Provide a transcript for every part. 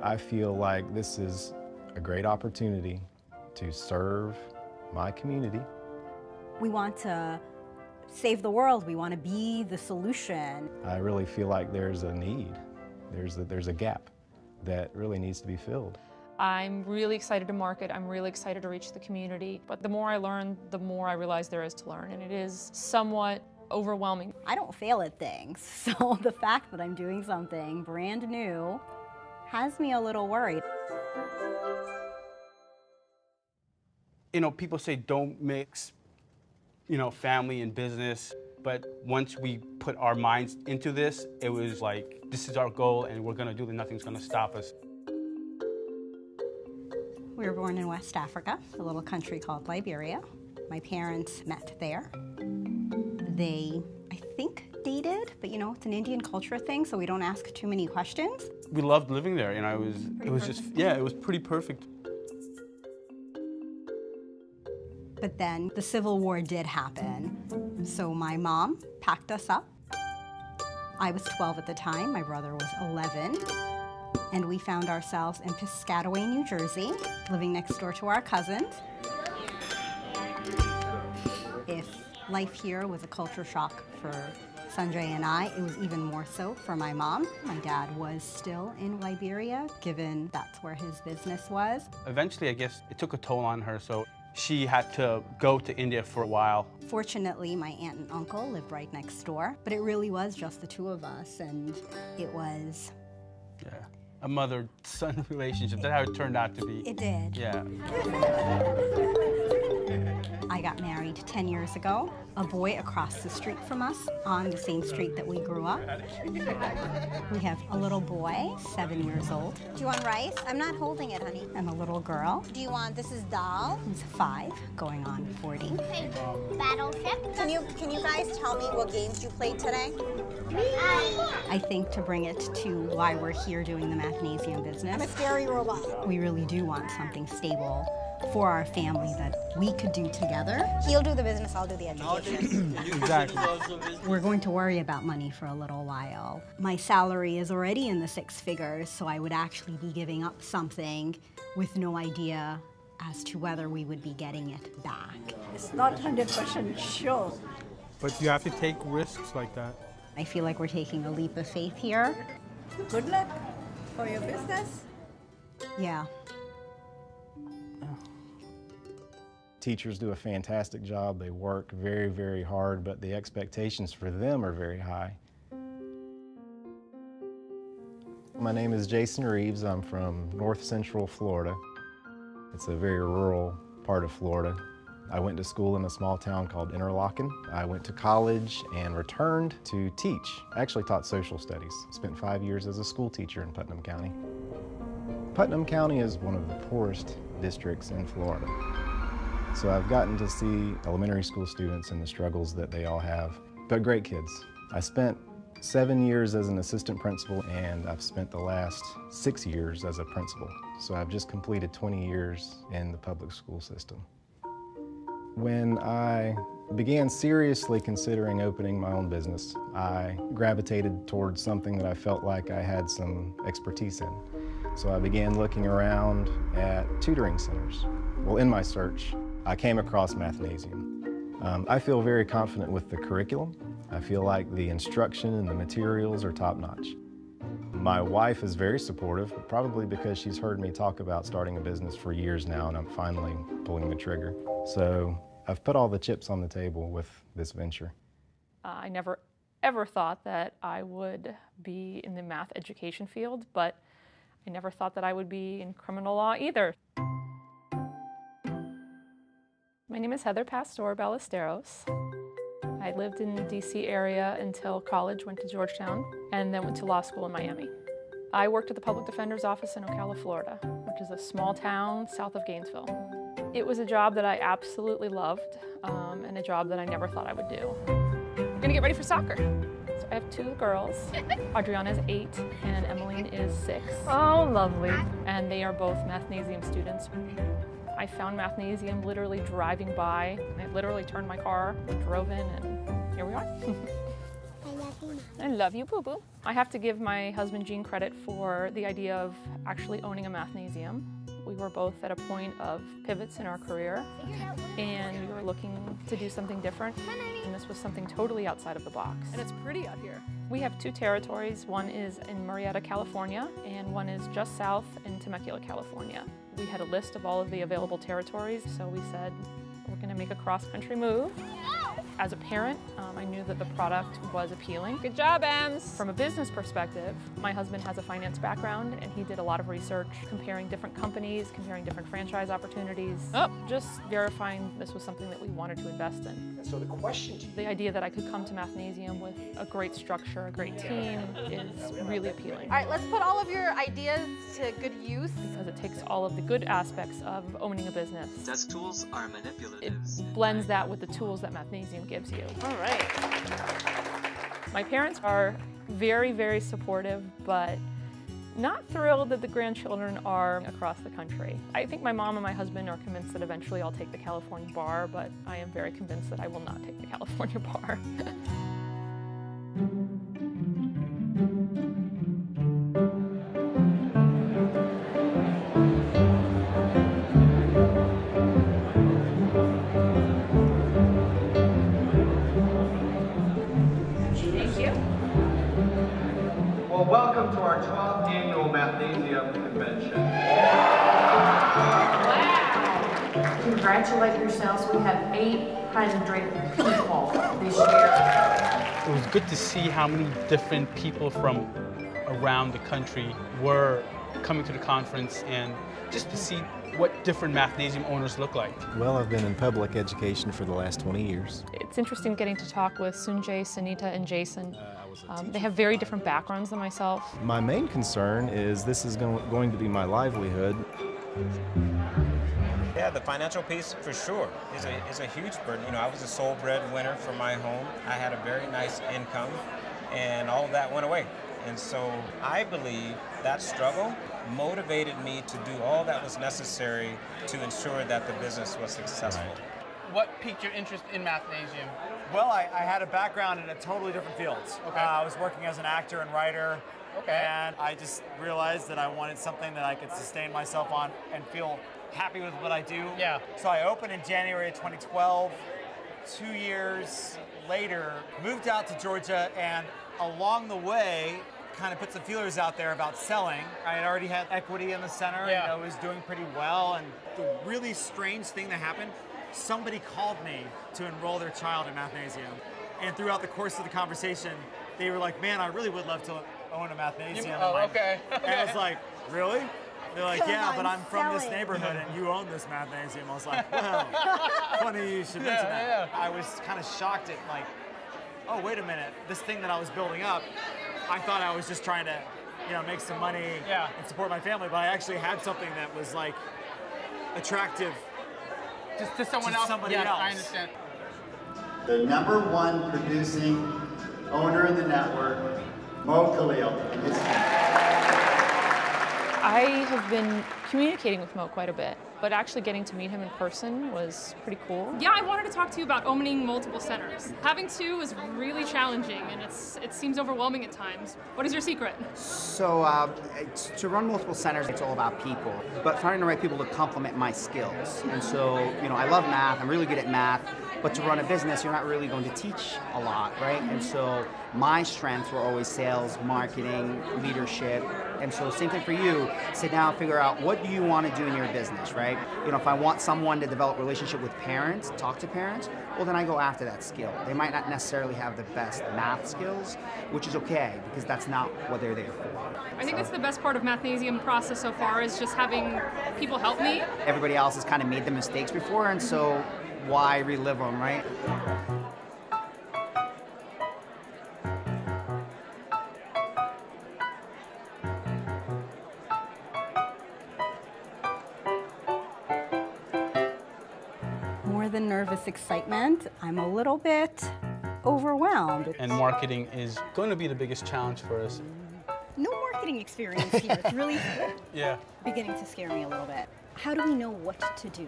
I feel like this is a great opportunity to serve my community. We want to save the world. We want to be the solution. I really feel like there's a need. There's a gap that really needs to be filled. I'm really excited to market. I'm really excited to reach the community. But the more I learn, the more I realize there is to learn. And it is somewhat overwhelming. I don't fail at things. So the fact that I'm doing something brand new has me a little worried. You know, people say don't mix, you know, family and business. But once we put our minds into this, it was like, this is our goal and we're gonna do it, nothing's gonna stop us. We were born in West Africa, a little country called Liberia. My parents met there. They, I think, dated, but you know, it's an Indian culture thing, so we don't ask too many questions. We loved living there, you know, it was just, yeah, it was pretty perfect. But then the Civil War did happen. So my mom packed us up. I was 12 at the time, my brother was 11. And we found ourselves in Piscataway, New Jersey, living next door to our cousins. If life here was a culture shock for Sanjay and I, it was even more so for my mom. My dad was still in Liberia, given that's where his business was. Eventually, I guess, it took a toll on her, so she had to go to India for a while. Fortunately, my aunt and uncle lived right next door, but it really was just the two of us, and it was... Yeah, a mother-son relationship. That's how it turned out to be. It did. Yeah. I got married 10 years ago. A boy across the street from us, on the same street that we grew up. We have a little boy, 7 years old. Do you want rice? I'm not holding it, honey. And a little girl. Do you want, this is dal? Who's 5, going on 40. Hey, battleship. Can you guys tell me what games you played today? I think to bring it to why we're here doing the Mathnasium business. I'm a scary robot. We really do want something stable for our family that we could do together. He'll do the business, I'll do the education. Exactly. We're going to worry about money for a little while. My salary is already in the 6 figures, so I would actually be giving up something with no idea as to whether we would be getting it back. It's not 100% sure. But you have to take risks like that. I feel like we're taking a leap of faith here. Good luck for your business. Yeah. Teachers do a fantastic job. They work very, very hard, but the expectations for them are very high. My name is Jason Reeves. I'm from North Central Florida. It's a very rural part of Florida. I went to school in a small town called Interlaken. I went to college and returned to teach. I actually taught social studies. Spent 5 years as a school teacher in Putnam County. Putnam County is one of the poorest districts in Florida. So I've gotten to see elementary school students and the struggles that they all have, but great kids. I spent 7 years as an assistant principal, and I've spent the last 6 years as a principal. So I've just completed 20 years in the public school system. When I began seriously considering opening my own business, I gravitated towards something that I felt like I had some expertise in. So I began looking around at tutoring centers. Well, in my search, I came across Mathnasium. I feel very confident with the curriculum. I feel like the instruction and the materials are top-notch. My wife is very supportive, probably because she's heard me talk about starting a business for years now, and I'm finally pulling the trigger. So I've put all the chips on the table with this venture. I never ever thought that I would be in the math education field, but I never thought that I would be in criminal law either. My name is Heather Pastor Ballesteros. I lived in the DC area until college, went to Georgetown, and then went to law school in Miami. I worked at the Public Defender's Office in Ocala, Florida, which is a small town south of Gainesville. It was a job that I absolutely loved, and a job that I never thought I would do. We're gonna get ready for soccer. So I have 2 girls. Adriana is 8 and Emmeline is 6. Oh, lovely. And they are both Mathnasium students. I found Mathnasium literally driving by. I literally turned my car, drove in, and here we are. I love you, Boo Boo. I have to give my husband Gene credit for the idea of actually owning a Mathnasium. We were both at a point of pivots in our career, and we were looking to do something different, and this was something totally outside of the box. And it's pretty out here. We have 2 territories. One is in Murrieta, California, and one is just south in Temecula, California. We had a list of all of the available territories, so we said, we're going to make a cross-country move. As a parent, I knew that the product was appealing. Good job, Ems. From a business perspective, my husband has a finance background, and he did a lot of research comparing different companies, comparing different franchise opportunities, just verifying this was something that we wanted to invest in. And so the question to you, the idea that I could come to Mathnasium with a great structure, a great team, is really appealing. All right, let's put all of your ideas to good use. Because it takes all of the good aspects of owning a business. Desk tools are manipulatives. It blends that with the tools that Mathnasium gives you. All right. My parents are very, very supportive, but not thrilled that the grandchildren are across the country. I think my mom and my husband are convinced that eventually I'll take the California bar, but I am very convinced that I will not take the California bar. Well, welcome to our 12th annual Mathnasium convention. Wow! Congratulate yourselves. We have 800 people this year. It was good to see how many different people from around the country were coming to the conference, and just to see what different Mathnasium owners look like. Well, I've been in public education for the last 20 years. It's interesting getting to talk with Sunjay, Sunita, and Jason. They have very different backgrounds than myself. My main concern is this is going to be my livelihood. Yeah, the financial piece for sure is a huge burden. You know, I was a sole breadwinner for my home. I had a very nice income, and all of that went away. And so I believe that struggle motivated me to do all that was necessary to ensure that the business was successful. What piqued your interest in Mathnasium? Well, I had a background in a totally different field. Okay. I was working as an actor and writer, okay. And I just realized that I wanted something that I could sustain myself on and feel happy with what I do. Yeah. So I opened in January of 2012. 2 years later, moved out to Georgia, and along the way, kind of put some feelers out there about selling. I had already had equity in the center, yeah. And I was doing pretty well. And the really strange thing that happened, somebody called me to enroll their child in Mathnasium. And throughout the course of the conversation, they were like, man, I really would love to own a Mathnasium. Okay. And I was like, really? They're like, yeah, but I'm from this neighborhood and you own this Mathnasium. I was like, well, funny you should mention that. Yeah. I was kind of shocked at like, oh, wait a minute, this thing that I was building up, I thought I was just trying to, make some money and support my family, but I actually had something that was like attractive just to someone else. Somebody else. I understand. The #1 producing owner in the network, Mo Khalil. I have been communicating with Mo quite a bit, but actually getting to meet him in person was pretty cool. Yeah, I wanted to talk to you about owning multiple centers. Having 2 is really challenging, and it seems overwhelming at times. What is your secret? So to run multiple centers, it's all about people, but finding the right people to complement my skills. And so, I love math, I'm really good at math, but to run a business, you're not really going to teach a lot, right? And so my strengths were always sales, marketing, leadership. And so same thing for you, sit down, figure out what do you want to do in your business, right? If I want someone to develop a relationship with parents, talk to parents, well then I go after that skill. They might not necessarily have the best math skills, which is okay, because that's not what they're there for. I think that's the best part of Mathnasium process so far, is just having people help me. Everybody else has kind of made the mistakes before, and so why relive them, right? More than nervous excitement, I'm a little bit overwhelmed. And marketing is going to be the biggest challenge for us. No marketing experience here. It's really yeah. beginning to scare me a little bit. How do we know what to do?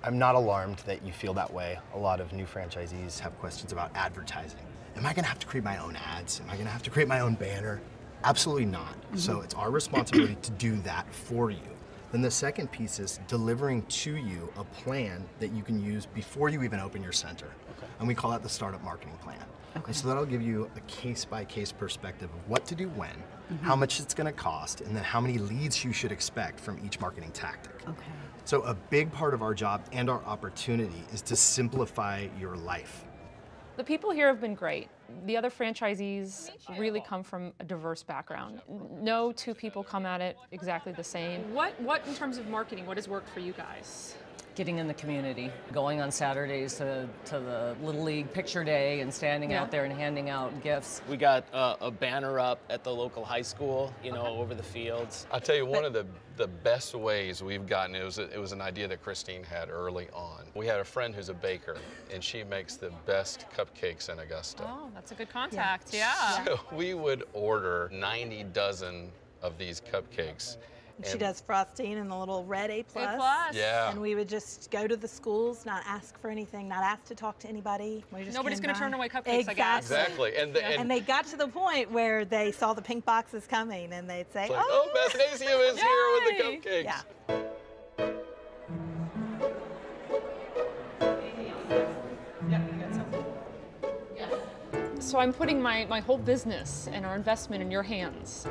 I'm not alarmed that you feel that way. A lot of new franchisees have questions about advertising. Am I gonna have to create my own ads? Am I gonna have to create my own banner? Absolutely not. So it's our responsibility to do that for you. Then the second piece is delivering to you a plan that you can use before you even open your center. And we call that the startup marketing plan. And so that'll give you a case-by-case perspective of what to do when, how much it's gonna cost, and then how many leads you should expect from each marketing tactic. So a big part of our job and our opportunity is to simplify your life. The people here have been great. The other franchisees really come from a diverse background. No two people come at it exactly the same. What in terms of marketing, what has worked for you guys? Getting in the community, going on Saturdays to the Little League Picture Day and standing out there and handing out gifts. We got a banner up at the local high school, you know, over the fields. I'll tell you, one of the best ways we've gotten it was an idea that Christine had early on. We had a friend who's a baker, and she makes the best cupcakes in Augusta. Oh, that's a good contact, yeah. So we would order 90 dozen of these cupcakes. She does frosting and the little red A+. Yeah. And we would just go to the schools, not ask for anything, not ask to talk to anybody. Nobody's going to turn away cupcakes, I guess. Exactly. And they got to the point where they saw the pink boxes coming and they'd say, like, oh, Mathnasium is here with the cupcakes. Yeah. So I'm putting my whole business and our investment in your hands.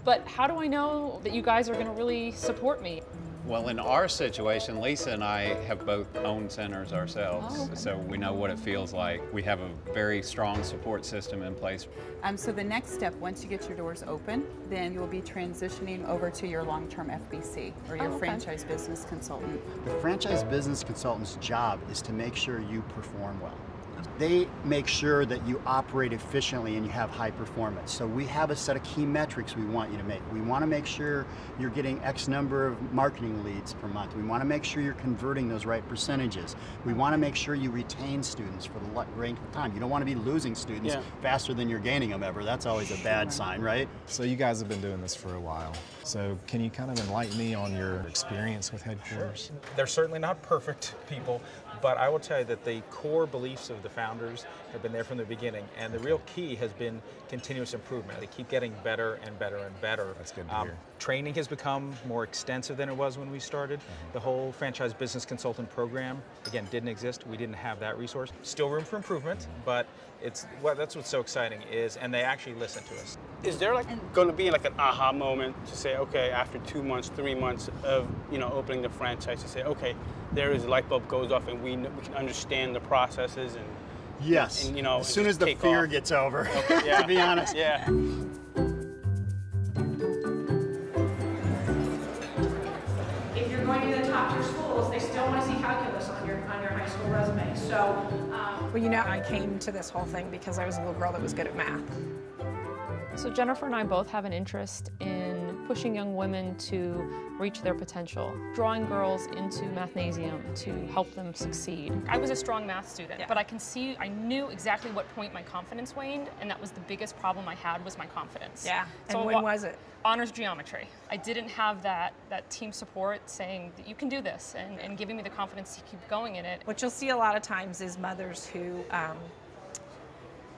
But how do I know that you guys are going to really support me? Well, in our situation, Lisa and I have both owned centers ourselves, so we know what it feels like. We have a very strong support system in place. So the next step, once you get your doors open, then you'll be transitioning over to your long-term FBC, or your franchise business consultant. The franchise business consultant's job is to make sure you perform well. They make sure that you operate efficiently and you have high performance. So we have a set of key metrics we want you to make. We want to make sure you're getting X number of marketing leads per month. We want to make sure you're converting those right percentages. We want to make sure you retain students for the length of time. You don't want to be losing students faster than you're gaining them ever. That's always a bad sign, right? So you guys have been doing this for a while. So can you kind of enlighten me on your experience with headquarters? They're certainly not perfect people, but I will tell you that the core beliefs of the founders have been there from the beginning, and the real key has been continuous improvement. They keep getting better and better and better. That's good to hear. Training has become more extensive than it was when we started. The whole franchise business consultant program, again, didn't exist. We didn't have that resource. Still room for improvement, but that's what's so exciting is, and they actually listen to us. Is there going to be like an aha moment to say, okay, after 2 months, 3 months of opening the franchise, to say, okay, there is a light bulb goes off and we can understand the processes and yes, and, as soon as the fear gets over, to be honest. Yeah. If you're going to the top tier schools, they still want to see calculus on your high school resume. So, well, I came to this whole thing because I was a little girl that was good at math. So Jennifer and I both have an interest in pushing young women to reach their potential, drawing girls into Mathnasium to help them succeed. I was a strong math student, but I knew exactly what point my confidence waned, and that was the biggest problem I had was my confidence. Yeah, so and when was it? Honors geometry. I didn't have that team support saying that you can do this and giving me the confidence to keep going in it. What you'll see a lot of times is mothers who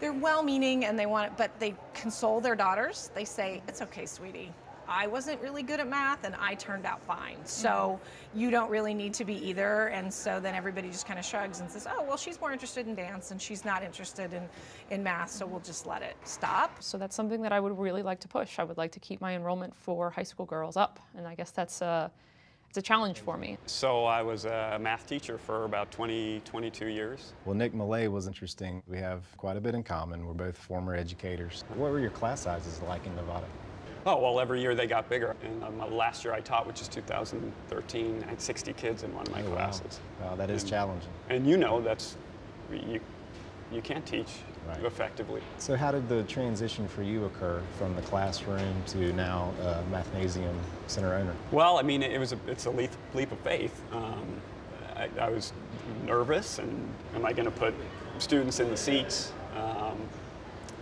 they're well-meaning and they want it, but they console their daughters. They say, it's okay, sweetie. I wasn't really good at math and I turned out fine. So you don't really need to be either. And so then everybody just kind of shrugs and says, oh, well, she's more interested in dance and she's not interested in math, so we'll just let it stop. So that's something that I would really like to push. I would like to keep my enrollment for high school girls up. And I guess that's it's a challenge for me. So I was a math teacher for about 22 years. Well, Nick Millay was interesting. We have quite a bit in common. We're both former educators. What were your class sizes like in Nevada? Oh, well, every year they got bigger. And last year I taught, which is 2013, I had 60 kids in one of my classes. Wow, that is challenging. And you can't teach effectively. So how did the transition for you occur from the classroom to now Mathnasium Center owner? Well, I mean, it's a leap of faith. I was nervous, and am I going to put students in the seats?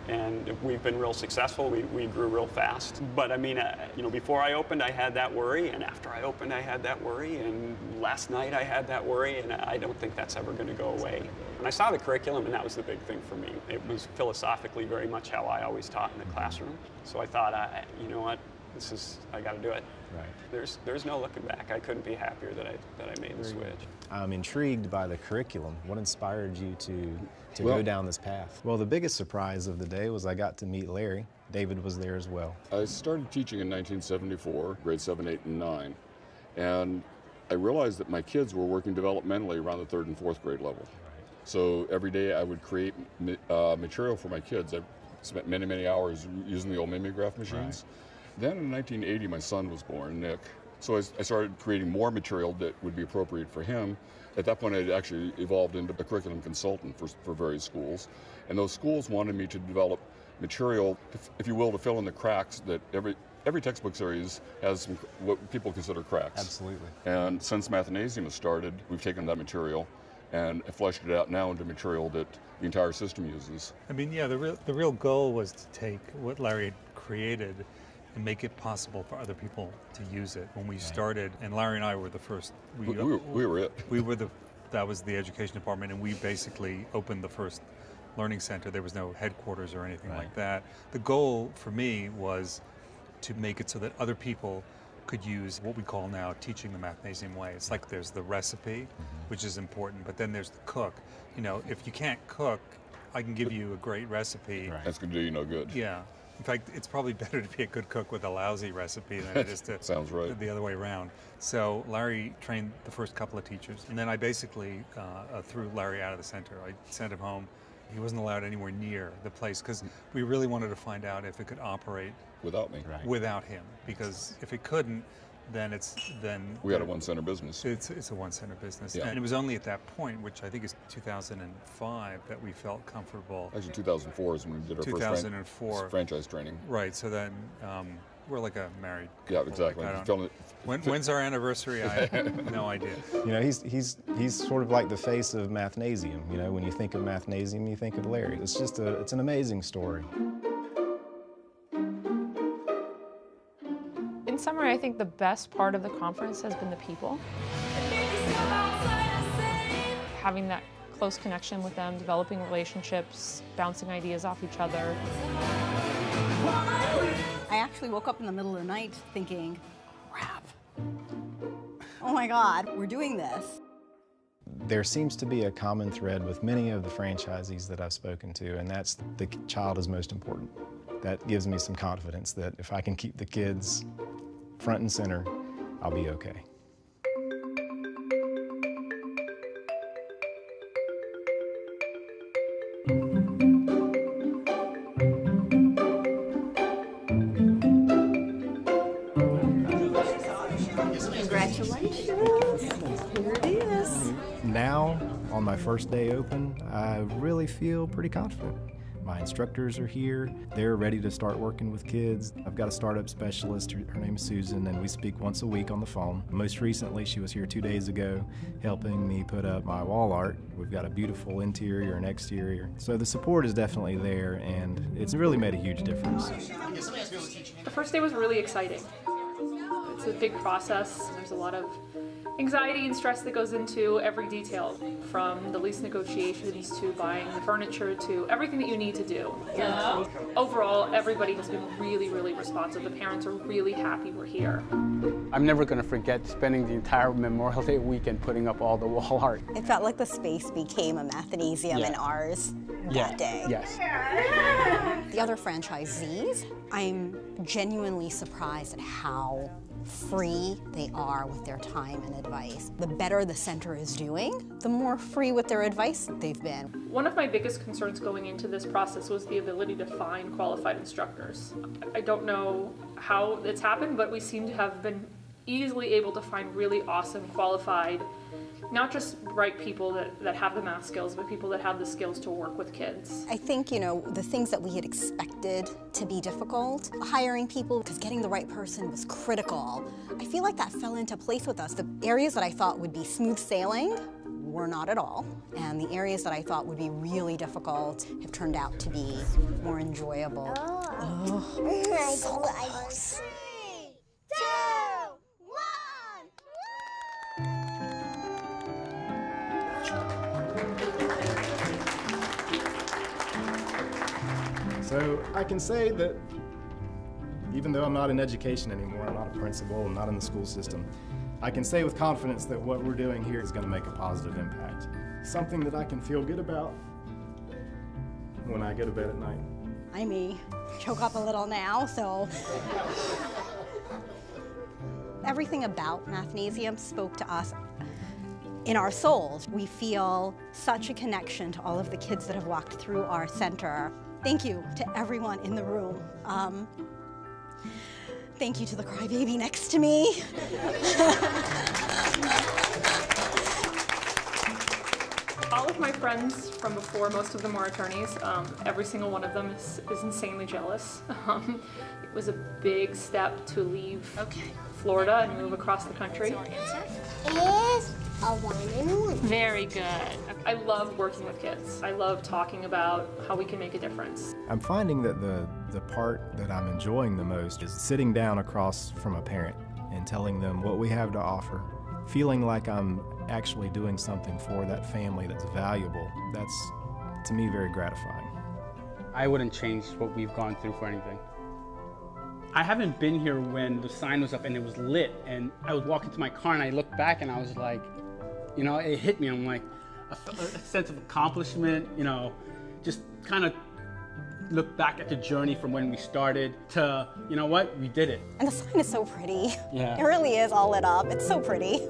and we've been real successful. We grew real fast. But I mean, you know, before I opened, I had that worry, and after I opened, I had that worry, and last night I had that worry, and I don't think that's ever going to go away. And I saw the curriculum, and that was the big thing for me. It was philosophically very much how I always taught in the classroom. So I thought, you know what, I got to do it. Right. There's no looking back. I couldn't be happier that I made the switch. I'm intrigued by the curriculum. What inspired you to go down this path? Well, the biggest surprise of the day was I got to meet Larry. David was there as well. I started teaching in 1974, grades 7, 8, and 9. And I realized that my kids were working developmentally around the 3rd and 4th grade level. So every day I would create material for my kids. I spent many, many hours using the old mimeograph machines. Then in 1980, my son was born, Nick. So I started creating more material that would be appropriate for him. At that point, I actually evolved into a curriculum consultant for various schools. And those schools wanted me to develop material, if you will, to fill in the cracks that every textbook series has some, what people consider cracks. Absolutely. And since Mathnasium has started, we've taken that material and fleshed it out now into material that the entire system uses. I mean, yeah, the real goal was to take what Larry had created and make it possible for other people to use it. When we started, and Larry and I were the first. We were it. That was the education department, and we basically opened the first learning center. There was no headquarters or anything like that. The goal for me was to make it so that other people could use what we call now teaching the Mathnasium way. It's like there's the recipe, which is important, but then there's the cook. You know, if you can't cook, I can give you a great recipe. That's going to do you no good. Yeah. In fact, it's probably better to be a good cook with a lousy recipe than it is to Sounds right. the other way around. So Larry trained the first couple of teachers, and then I basically threw Larry out of the center. I sent him home. He wasn't allowed anywhere near the place because we really wanted to find out if it could operate without me, without him. Because if it couldn't, then we had a one-center business. It's a one-center business, yeah. And it was only at that point, which I think is 2005, that we felt comfortable. Actually, 2004 is when we did our 2004 franchise training. Right. So then we're like a married couple. Yeah, exactly. Like when's our anniversary? I have no idea. You know, he's sort of like the face of Mathnasium. You know, when you think of Mathnasium, you think of Larry. It's just it's an amazing story. In summary, I think the best part of the conference has been the people. Having that close connection with them, developing relationships, bouncing ideas off each other. I actually woke up in the middle of the night thinking, crap. Oh my God, we're doing this. There seems to be a common thread with many of the franchisees that I've spoken to, and that's the child is most important. That gives me some confidence that if I can keep the kids front and center, I'll be okay. Congratulations. Here it is. Now, on my first day open, I really feel pretty confident. My instructors are here. They're ready to start working with kids. I've got a startup specialist. Her name is Susan, and we speak once a week on the phone. Most recently, she was here 2 days ago helping me put up my wall art. We've got a beautiful interior and exterior. So the support is definitely there, and it's really made a huge difference. The first day was really exciting. It's a big process. There's a lot of anxiety and stress that goes into every detail, from the lease negotiations to buying the furniture to everything that you need to do. Yeah. Overall, everybody has been really, really responsive. The parents are really happy we're here. I'm never going to forget spending the entire Memorial Day weekend putting up all the wall art. It felt like the space became a Mathnasium and ours that day. Yes. The other franchisees, I'm genuinely surprised at how free they are with their time and advice. The better the center is doing, the more free with their advice they've been. One of my biggest concerns going into this process was the ability to find qualified instructors. I don't know how it's happened, but we seem to have been easily able to find really awesome, qualified, not just bright people that have the math skills, but people that have the skills to work with kids. I think, you know, the things that we had expected to be difficult, hiring people, because getting the right person was critical. I feel like that fell into place with us. The areas that I thought would be smooth sailing were not at all. And the areas that I thought would be really difficult have turned out to be more enjoyable. Oh, so close. 3, 2, 1. So I can say that even though I'm not in education anymore, I'm not a principal, I'm not in the school system, I can say with confidence that what we're doing here is going to make a positive impact. Something that I can feel good about when I go to bed at night. I may choke up a little now, so. Everything about Mathnasium spoke to us in our souls. We feel such a connection to all of the kids that have walked through our center. Thank you to everyone in the room. Thank you to the crybaby next to me. All of my friends from before, most of them are attorneys. Every single one of them is insanely jealous. It was a big step to leave Florida and move across the country. So our answer is a 1 and a 1. Very good. I love working with kids. I love talking about how we can make a difference. I'm finding that the part that I'm enjoying the most is sitting down across from a parent and telling them what we have to offer, feeling like I'm actually doing something for that family that's valuable. That's, to me, very gratifying. I wouldn't change what we've gone through for anything. I haven't been here when the sign was up and it was lit, and I was walking to my car and I looked back and I was like, you know, it hit me. I'm like, a sense of accomplishment, you know, just kind of look back at the journey from when we started to, you know what, we did it. And the sign is so pretty. Yeah. It really is all lit up. It's so pretty.